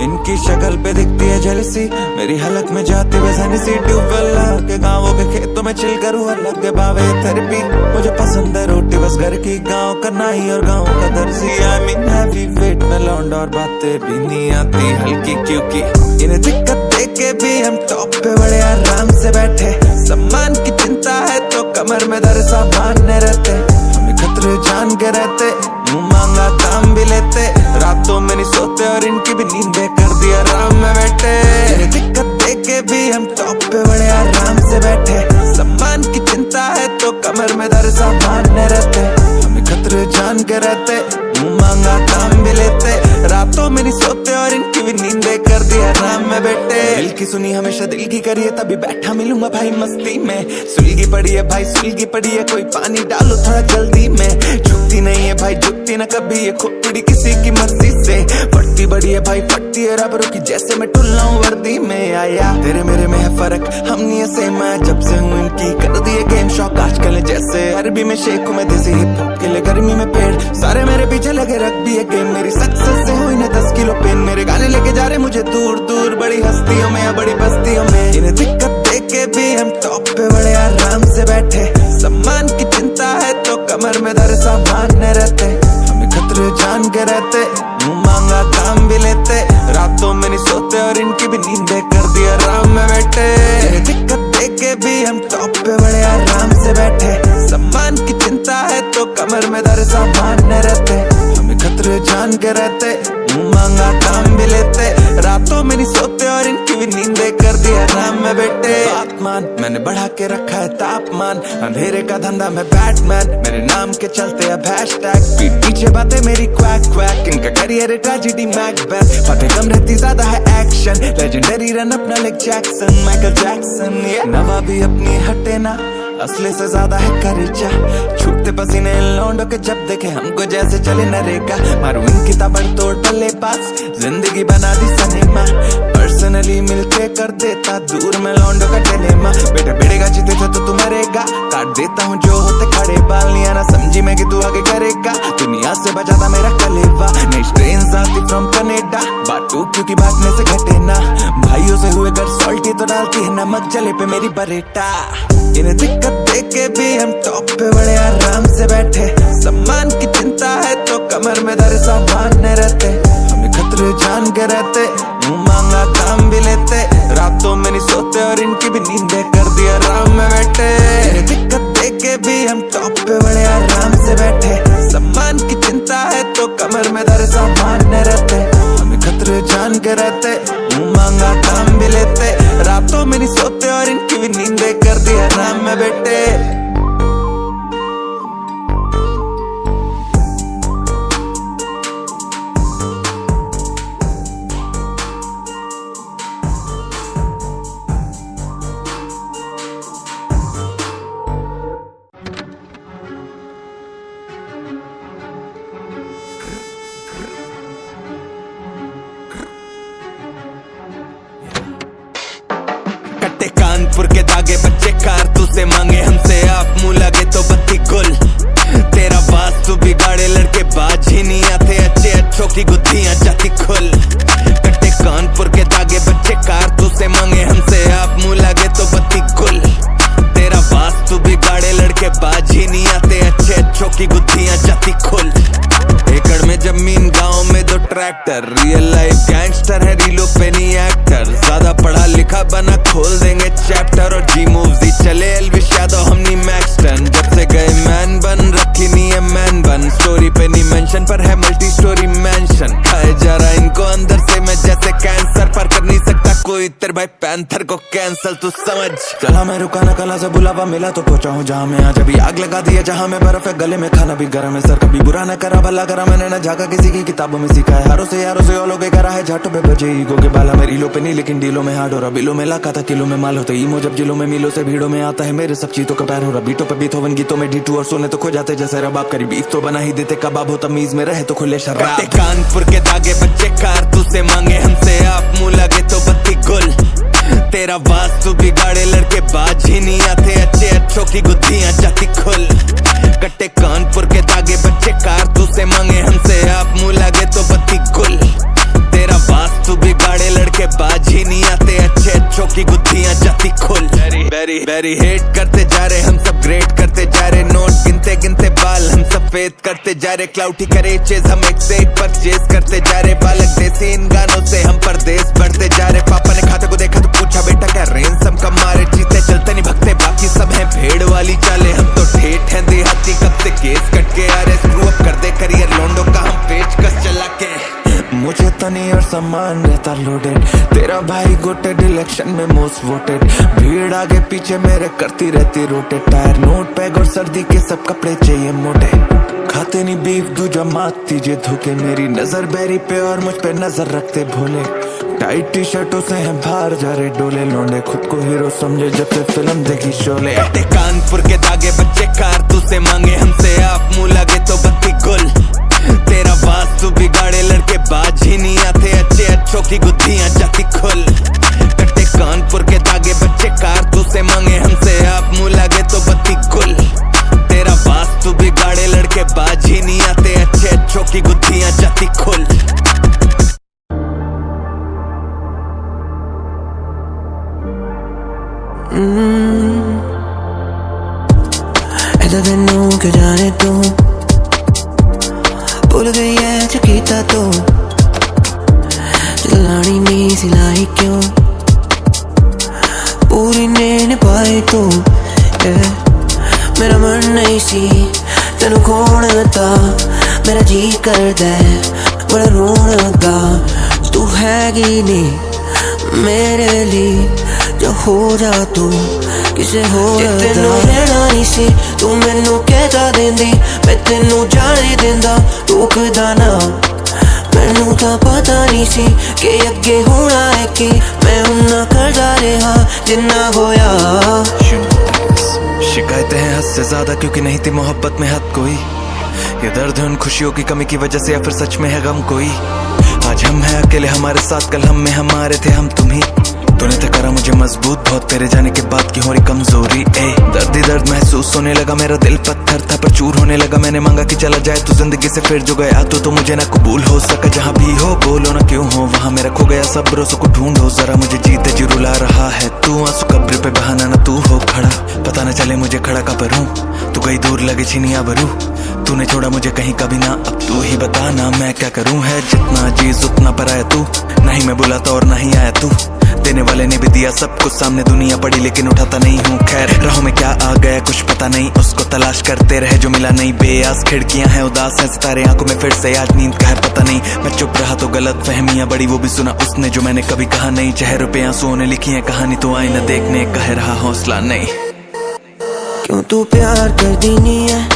इनकी शक्ल पे दिखती है जेलसी, मेरी हलक में जाती है सी। ट्यूबवेल के गाँवों के खेतों में चिल करूँ, अलग के बावे थेरेपी। मुझे पसंद है रोटी बस घर की, गाँव का नाई और गाँव का दर्जी। आई मीन हैवी वेट में लौंडा और बातें भी नहीं आती हल्की, क्योंकि इन्हें दिक्कत देख के भी हम टॉप पे बड़े आराम से बैठे। सम्मान की चिंता है तो कमर में दर्द सामान्य रहते, हमें खतरे जान के रहते, मुंह मांगा काम भी लेते। रातों में नहीं सोते और इनकी भी नींदें कर दी आराम में बैठे। इन्हें दिक्कत देख के भी हम टॉप पे बड़े आराम से बैठे। सम्मान की चिंता है तो कमर में दर्द सामान्य रहते, हमें खतरे जान के रहते, मुंह मांगा काम भी लेते। रातों में नहीं सोते और इनकी भी नींदें कर दी आराम में बैठे। दिल की सुनी हमेशा दिल की करिए, तभी बैठा मिलूंगा भाई मस्ती में। सुलगी पड़ी है भाई सुलगी पड़ी है, कोई पानी डालो थोड़ा जल्दी में। झुकती नहीं है भाई झुकती ना कभी, ये खोपड़ी किसी की मर्जी से। फटती बड़ी है भाई फटती है रबरों की, जैसे मैं टुल्ला हूँ वर्दी में। आया तेरे मेरे में है फर्क, हम नहीं है सेम। मैं जब से हूँ इनकी कर दिए गेम शॉक आजकल, जैसे अरबी में शेख हूँ मैं देसी हिप हॉप के लिए। गर्मी में पेड़ सारे मेरे पीछे लगे, रख भी है गेम। मेरी सक्सेस से हुई ना 10 किलो पेन, मेरे गाने लेके जा रहे मुझे दूर दूर बड़ी हस्तियों में या बड़ी बस्तियों में। इन्हें दिक्कत देख के भी हम टॉप पे बड़े आराम से बैठे। सम्मान की चिंता है तो कमर में दर्द सामान्य रहते, हमें खतरे जान के रहते, मुंह मांगा काम भी लेते। रातों में नहीं सोते और इनकी भी नींदें कर दी आराम में बैठे। इन्हें दिक्कत देख के भी हम टॉप पे बड़े आराम से बैठे। सम्मान की चिंता है तो कमर में दर्द सामान्य रहते, हमें खतरे जान के रहते, मुंह मांगा काम भी लेते। रातों में नहीं सोते और इनकी भी नींदें कर दी आराम में बैठे। आसमान मैंने बढ़ा के रखा है तापमान, अंधेरे का धंधा मैं बैटमैन, मेरे नाम के चलते अब हैशटैग। पीछे बातें मेरी क्वैक क्वैक, इनका करियर है ट्रेजेडी मैकबेथ। बातें कम रहती ज्यादा है एक्शन, लेजेंडरी रन अपना लाइक जैक्सन माइकल जैक्सन। नवा भी अपनी हटे ना, असले से ज्यादा है करेजा। छूटते पसीने लौंडों के जब देखे हमको जैसे चले नरेगा। मारू इनकी ताबड़तोड़ पल्ले पास, जिंदगी बना दी सिनेमा। पर्सनली मिलके कर देता दूर में लौंडों का टेलेमा। बेटा बेड़ेगा जीते थे तो तू मरेगा, काट देता हूँ जो होते खड़े बाल। नहीं आना समझी मैं कि तू आगे करेगा, दुनिया से बचाता मेरा कलेवा। नई ट्रेन आती फ्रॉम कनेडा, बाटू क्योंकि भागने से घटे ना। भाइयों से हुए घर सॉल्टी तो डालती है नमक जले पे मेरी बरेटा। इन्हें दिक्कत देख के भी हम टॉप पे बड़े आराम से बैठे। सम्मान की चिंता है तो कमर में दर्द सामान्य रहते, हमें खतरे जान के रहते, मुंह मांगा काम भी लेते। रातों में नहीं सोते और इनकी भी नींदें कर दी आराम में बैठे। इन्हें दिक्कत देख के भी हम टॉप पे बड़े आराम से बैठे। सम्मान की चिंता है तो कमर में दर्द सामान्य रहते, हमें खतरे जान के रहते, मुंह मांगा काम भी लेते। रातों में नहीं सोते और इनकी भी नींदें कर दी आराम में बैठे। कानपुर के दागे बच्चे कारतूस से मांगे हमसे, आप मुंह लगे तो बत्ती गुल। तेरा वास्तु बिगाड़े लड़के बाज ही नहीं आते, अच्छे अच्छों की गुत्थियां जाती खुल। कट्टे कानपुर के दागे बच्चे कारतूस से मांगे हमसे, आप मुंह लगे तो बत्ती गुल। तेरा वास्तु बिगाड़े लड़के बाज ही नहीं आते, अच्छे अच्छों की गुत्थियां जाती खुल। एकड़ में जमीन गांव में 2 ट्रैक्टर, रियल लाइफ गैंगस्टर है रीलो पे नहीं एक्टर। ज्यादा पढ़ा लिखा बना खोल देंगे चैप्टर, और जी मूव्स ही चले एल्विश यादव हम नहीं मैक्सटन। जब से गए मैन बन रखी नहीं है मैन बन, स्टोरी पे नहीं मेंशन पर है मल्टी स्टोरी मैंशन। खाए जा रहा इनको अंदर से मैं जैसे कैंसर, पर कर नहीं सकता कोई तेरे भाई पैंथर को कैंसल तू समझ। चला मैं रुका ना कला से बुलावा मिला तो पहुंचा हूँ जहाँ मैं आज। अभी आग लगा दिया जहाँ में बर्फ है, गले में खाना भी गर्म है। सर कभी बुरा न करा भला करा, मैंने न झाका किसी की किताबों में सीखा है। हारों से यारों से ओलों के करा है, झाटों पे बजे ईगो के बाला। मेरी लो पे नहीं लेकिन डीलों में हार्ड हो रहा, बिलों में लाका था किलो में माल होता। ईमो जब जिलों में मिलो से भीड़ों में आता है, मेरे सब चीजों का पैर हो रहा। बीटों पे बीथोवन गीतों में D2 और सोने तो खो जाते जैसे रबाब। करी बीफ तो बना ही देते कबाब, हो तमीज में रहे तो खुले शराब। कानपुर के दागे बच्चे कारतूस से मांगे हमसे, आप मुंह लगे तो बत्ती गुल। तेरा वास्तु बिगाड़े लड़के बाज ही नहीं आते, अच्छे अच्छों की गुत्थियां जाती खुल। कट्टे कानपुर के दागे बच्चे कारतूस से मांगे हमसे, आप मुंह लगे तो बत्ती गुल। तेरा वास्तु की गुत्थियां जाती खुल। बेरी बेरी हेट करते जा रहे हम सब, ग्रेट करते जा रहे, नोट गिनते गिनते बाल हम सफेद करते जा रहे, क्लाउटी करे चेज हम एक से एक परचेज करते जा रहे, बालक देसी इन गानों से हम परदेश बढ़ते जा रहे। पापा ने खाते को देखा तो पूछा बेटा क्या रेंज हम कम मारे, जीते चलते नहीं भगते बाकी सब हैं भेड़ वाली चाले, हम तो ठेठ हैं देहाती कब से केस कट के आ रहे, स्क्रू अप कर दे करियर लौंडो का हम पेचकस चला के। मुझे तनी और सामान रहता लोडेड, तेरा भाई गोटेड इलेक्शन में मोस्ट वोटेड, भीड़ आगे पीछे मेरे करती रहती रोटेट, टायर नोट पैग और सर्दी के सब कपड़े चाहिए मोटे, खाते नहीं बीफ दूजा मात दीजिए धोखे, मेरी नजर बैरी पे और मुझ पे नजर रखते भोले, टाइट टी शर्टों से हैं बाहर जा रहे डोले, लौंडे खुद को हीरो समझे जब से फिल्म देखी शोले। कानपुर के धागे बच्चे कारतूस से मांगे हमसे, आप मुंह लगे तो बत्ती गुल, तेरा वास्तु बिगाड़े लड़के बाज ही नहीं आते, अच्छे अच्छों की गुत्थियां जाती खुल। कट्टे कानपुर के धागे बच्चे कारतूस से मांगे हमसे, आप मुंह लगे तो बत्ती गुल, तेरा वास्तु बिगाड़े लड़के बाज ही नहीं आते, अच्छे अच्छों की गुत्थियां जाती खुल। ऐसा तेनू क्यों जाने तू भूल गई है जो कीता तू, चलानी नहीं सिलाई क्यों पूरी ने निभाई तू, मेरा मन नहीं सी तेनू खोण दा, मेरा जी करदा बड़ा रोन लगा, तू हैगी नहीं मेरे लिए जो हो जा तू किसे होर दा, तेनू रहना नहीं सी तू मैनू कहता देंदी, मैं तेनू जाने देंदा रोकदा ना, मैनू तां पता नहीं सी कि अगे होना है कि मैं उन्ना करदा रहा जिन्ना होया। शिकायतें हैं हद से ज्यादा क्योंकि नहीं थी मोहब्बत में हद कोई, ये दर्द है उन खुशियों की कमी की वजह से या फिर सच में है गम कोई, आज हम हैं अकेले हमारे साथ कल हम में हमारे थे हम तुम ही, तूने तो करा मुझे मजबूत बहुत तेरे जाने के बाद की हो रही कमजोरी, दर्द ही दर्द महसूस होने लगा, मेरा दिल पत्थर था पर चूर होने लगा, मैंने मांगा कि चला जाए तू जिंदगी से फिर जो गया तो मुझे ना कबूल हो सका, जहाँ भी हो बोलो ना क्यों हो वहाँ मेरा खो गया सब भरोसों को ढूंढो, जरा मुझे जीते जी रुला रहा है तू, आंसू कब्र पे बहाना ना तू हो खड़ा, पता न चले मुझे खड़ा कब रहूं, तू कहीं दूर लगे छिनिया भरू, तूने छोड़ा मुझे कहीं कभी ना, अब तू ही बता ना मैं क्या करूं, है जितना अजीज उतना पराया तू, नहीं मैं बुलाता और नहीं आया तू, देने वाले ने भी दिया सब कुछ सामने दुनिया पड़ी लेकिन उठाता नहीं हूँ, खैर राहों में क्या आ गया कुछ पता नहीं, उसको तलाश करते रहे जो मिला नहीं, बेआस खिड़कियां हैं उदास हैं सितारे आंखों में फिर से आज नींद का है पता नहीं, मैं चुप रहा तो गलत फहमियां बड़ी वो भी सुना उसने जो मैंने कभी कहा नहीं, चेहरों पे आंसुओं ने लिखी है कहानी तो आई न देखने कह रहा हौसला नहीं। क्यों तू प्यार कर दी नहीं है,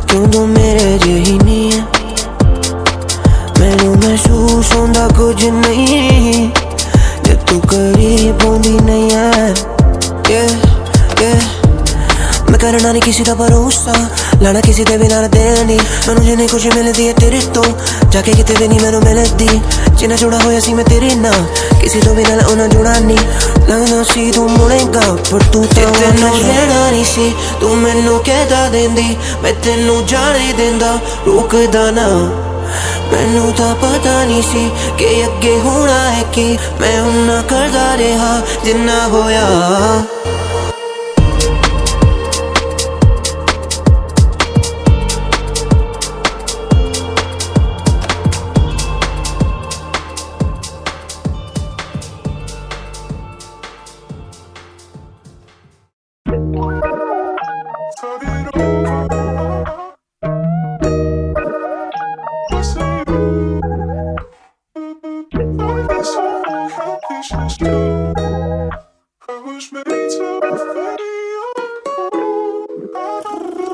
क्यों तू मेरे जही नहीं है, मैनू महसूस होंदा कुछ नहीं जब तू करीब होंदी नहीं है, मैं करना नहीं किसी दा भरोसा, लाना किसी दे बिना देनी, मैनू जिन्नी खुशी मिलदी है तेरे तो जाके किते भी नहीं मैनू मिलदी, जिन्ना जुड़ा होया सी मैं तेरे ना किसी तो बिना उन्ना जुड़ा नहीं, लगदा सी तू मुड़ेगा पर तू तो मैनू रहना नहीं सी, तू मैनू कहता देंदी मैं तेनू जाने देंदा रोकदा ना, मैनू तां पता नहीं सी कि अगे होना है कि मैं उन्ना करदा रहा जिन्ना होया।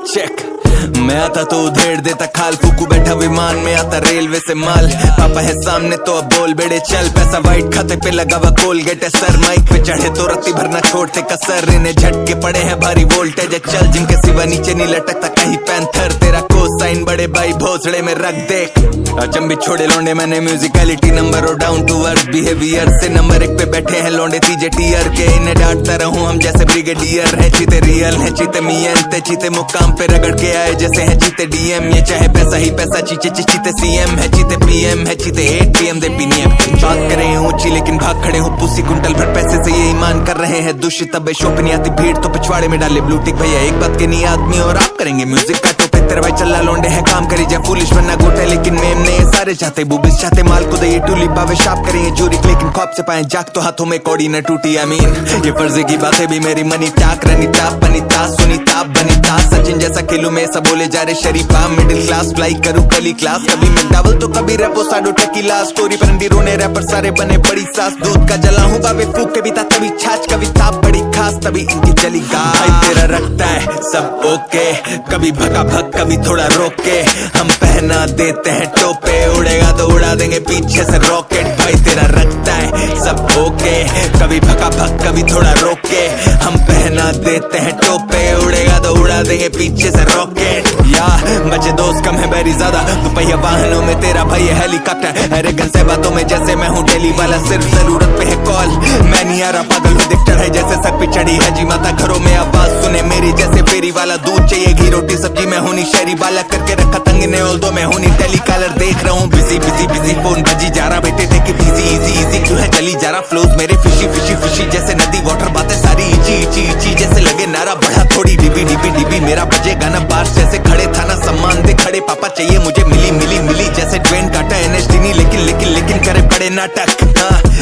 चेक मैं आता तो उधेड़ देता खाल, फूकू बैठा विमान में आता रेलवे से माल, पापा है सामने तो अब बोल बेड़े चल, पैसा वाइट खाते पे लगा हुआ कोलगेट है सर, माइक पे चढ़े तो रत्ती भरना छोड़ते कसर, इन्हें झटके पड़े हैं भारी वोल्टेज है चल, जिनके सिवा नीचे नहीं लटकता कहीं पैंथर, तेरा कोसाइन बड़े भाई भोसड़े में रख देख, अचंबी छोड़े लौंडे मैंने म्यूजिकलिटी नंबर और डाउन टू अर्थ बिहेवियर से नंबर 1 पे बैठे हैं लौंडे तीजे टीयर के, इन्हें डांटता रहूं हम जैसे ब्रिगेडियर है, चीते रियल है चीते मियंते चीते मुकाम पे रगड़ के आए जैसे हैं जीते डीएम। ये चाहे पैसा ही पैसा चीचे चीते सीएम है, चीते पीएम है, चीते 8 PM दे पीनीएम। बात करें ऊंची लेकिन भाग खड़े हो पुसी, कुंटल भर पैसे से ये ईमान कर रहे हैं दूषित। तब शोप नहीं आती भीड़ तो पिछवाड़े में डाले ब्लू टिक। भैया एक बात के नहीं आदमी और आप करेंगे म्यूजिक का टोपे। तेरा भाई चल्ला लौंडे हैं काम करी जा फुलिश बनना गोटे, लेकिन मेम ने सारे चाहते बूबिस चाहते माल को दे ये टूली पावे शाप करें जूरी, लेकिन खौफ से पाए जाग तो हाथों में कौड़ी न टूटी। आई मीन ये फर्जी की बातें भी मेरी मनी टाक रनीता बनीता सुनीता बनीता सचिन जैसा खेलू में सब बोले जा रहे शरीफा। मिडिल क्लास फ्लाई करूँ कली क्लास, कभी मैकडॉवेल तो कभी रेपो साडो टेकीला। स्टोरी पर अंडी रोने रैपर सारे बने बड़ी सास, दूध का जला हूँ बाबे फूक के बीता तभी छाछ कविता बड़ी खास तभी इनकी चली गा। भाई तेरा रखता है सब ओके, कभी भगा भग कभी थोड़ा रोके, हम पहना देते हैं टोपे, उड़ेगा तो उड़ा देंगे पीछे से रॉकेट। भाई तेरा रखता है सब ओके, कभी भगा भग कभी थोड़ा रोके, हम पहना देते हैं टोपे, उड़ेगा तो उड़ा देंगे पीछे से रॉकेट। या बचे दोस्त कम है बैरी ज्यादा, तो पहिया वाहनों में तेरा भाई है हेलीकॉप्टर। अरे गन से बातों में जैसे मैं हूँ डेली वाला, सिर्फ जरूरत पे है कॉल। मैं नहीं आ रहा पागल हूँ दिख चढ़ाई जैसे सर पे चढ़ी है जी माता, घरों में आवाज सुने मेरी जैसे फेरी वाला। दूध चाहिए घी रोटी सब्जी में होनी शहरी वाला, करके रखा तंग ने ओल्दो में होनी टेली कॉलर। देख रहा हूँ बिजी बिजी बिजी फोन बजी जा रहा, बेटे थे कि इजी इजी इजी क्यों है चली जा रहा। फ्लोज मेरे फिशी फिशी फिशी जैसे नदी वाटर, बातें सारी इची इची इची जैसे लगे नारा। बढ़ा थोड़ी डिबी डिबी डिबी मेरा बजे गाना, बार्स जैसे खड़े थाना सम्मान दे खड़े। पापा चाहिए मुझे मिली मिली मिली जैसे ट्रेन काटा एनएचडी नहीं, लेकिन लेकिन लेकिन करे बड़े नाटक।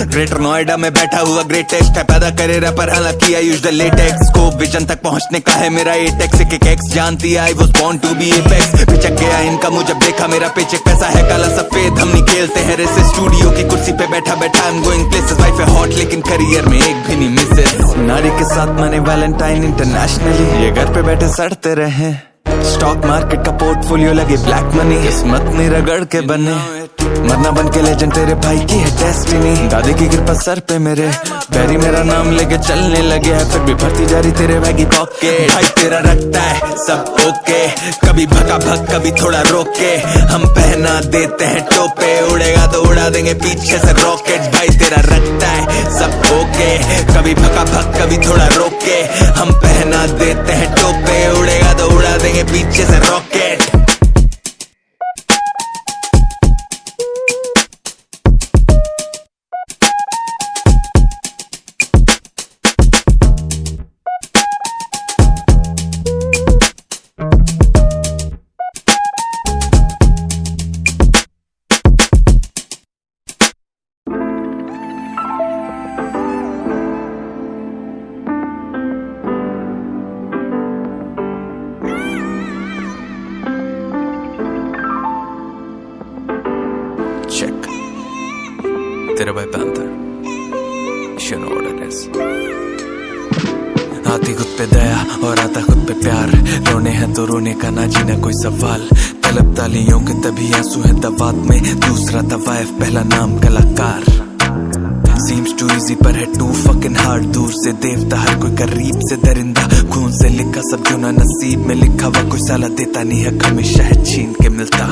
ग्रेटर नोएडा में बैठा हुआ ग्रेटेस्ट है, पैदा करे रैपर हालांकि आई यूज द लेटेक्स। को विजन तक पहुंचने का है मेरा एटेक्स, एक एक्स जानती I was born to be apex. पिचक गया इनका मुझे देखा मेरा पेचेक, पैसा है काला सफेद हम नहीं खेलते हैं रेसे। स्टूडियो की कुर्सी पे बैठा बैठा I am going places, wife है हॉट लेकिन करियर में एक भी नहीं मिसेस। नारी के साथ मने वैलेंटाइन इंटरनेशनली, ये घर पे बैठे सड़ते रहे। स्टॉक मार्केट का पोर्टफोलियो लगे ब्लैक मनी, किस्मत नहीं रगड़ के बने। मरना बन के लेजेंड तेरे भाई की है डेस्टिनी, दादी की कृपा सर पे मेरे बैरी मेरा नाम लेके चलने लगे है, फिर भी भरती जा रही तेरे बैगी पॉकेट। भाई तेरा रखता है सब ओके, कभी भगा भग कभी थोड़ा रोके, हम पहना देते हैं टोपे, उड़ेगा तो उड़ा देंगे पीछे से रॉकेट। भाई तेरा रखता है सब ओके, कभी भगा भग कभी थोड़ा रोके, हम पहना देते हैं टोपे, उड़ेगा तो उड़ा देंगे पीछे से रॉकेट। Check. तेरा भाई panther, you know what it is. आती खुद पे दया और आता खुद पे प्यार, रोने हैं तो रोने का ना जीना कोई सवाल। तलब तालियों के तभी आंसू है दवात में, दूसरा तवायफ पहला नाम कलाकार। Seems too easy पर है too fucking hard, दूर से देवता हर कोई करीब से दरिंदा, खून से लिखा सब जो ना नसीब में लिखा हुआ, कोई साला देता नहीं है हमेशा है छीन के मिलता।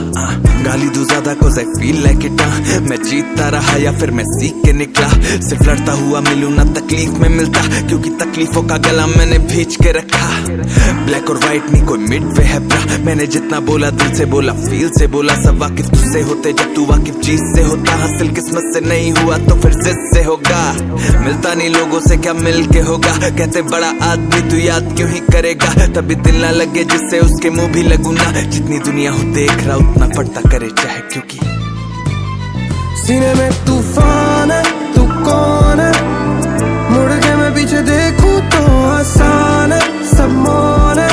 गाली दूं ज्यादा cause I feel like it, मैं जीतता रहा या फिर मैं सीख के निकला, सिर्फ लड़ता हुआ मिलूं ना तकलीफ में मिलता, क्योंकि तकलीफों का गला मैंने भींच के रखा। ब्लैक और व्हाइट नहीं कोई मिड वे है ब्रा, मैंने जितना बोला दिल से बोला फील से बोला, सब वाकिफ तुझसे होते जब तू वाकिफ चीज से होता। हासिल किस्मत से नहीं हुआ तो फिर जिद से होगा, मिलता नहीं लोगों से क्या मिल के होगा। कहते बड़ा आदमी तू याद क्यों ही करेगा, तभी दिल ना लगे जिससे उसके मुंह भी लगू ना। जितनी दुनिया हो देख रहा उतना फटता करे चाहे, क्योंकि सीने में तूफान है, तू कौन है? मुड़ के मैं पीछे देखूं तो आसान है, सब मौन है।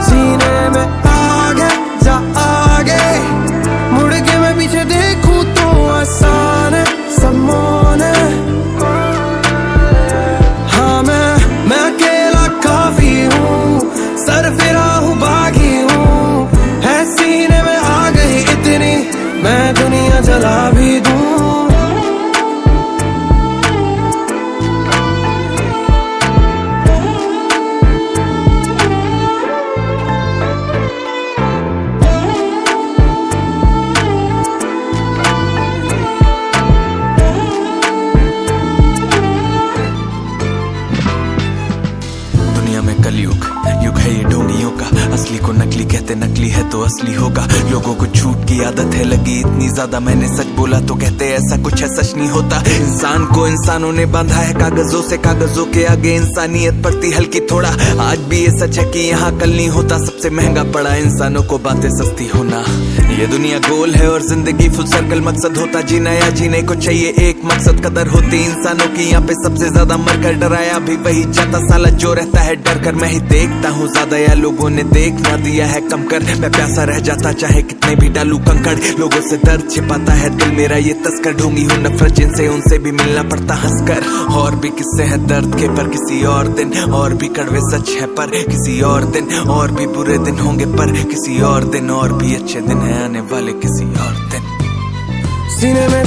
सीने में आग है, जा आगे, मुड़ के मैं पीछे देखूं तो आसान है, सब मौन है। हाँ मैं अकेला काफी हूँ, सर फिरा हूँ बागी हूँ, है सीने में आग ही इतनी, मैं दुनिया जला भी असली होगा। लोगों को झूठ की आदत है लगी इतनी ज्यादा, मैंने सच बोला तो कहते ऐसा कुछ है, सच नहीं होता। इंसान को इंसानों ने बांधा है कागजों से, कागजों के आगे इंसानियत पड़ती हल्की थोड़ा। आज भी ये सच है कि यहाँ कल नहीं होता, सबसे महंगा पड़ा इंसानों को बातें सस्ती होना। ये दुनिया गोल है और जिंदगी फुल सर्कल, मकसद होता जीना या जीने को चाहिए एक मकसद। कदर होती इंसानों की यहाँ पे सबसे ज्यादा, मरकर डराया भी वही जाता साला जो रहता है डर कर। मैं ही देखता हूँ ज्यादा या लोगों ने देख ना दिया है कम कर, मैं प्यासा रह जाता चाहे कितने भी डालू कंकड़। लोगों से दर्द छिपाता है दिल मेरा ये तस्कर, ढूंढी हूँ नफरत जिनसे उनसे भी मिलना पड़ता हंसकर। और भी किस्से हैं दर्द के पर किसी और दिन, और भी कड़वे सच है पर किसी और दिन, और भी बुरे दिन होंगे पर किसी और दिन, और भी अच्छे दिन है आने वाले किसी और दिन। सीने में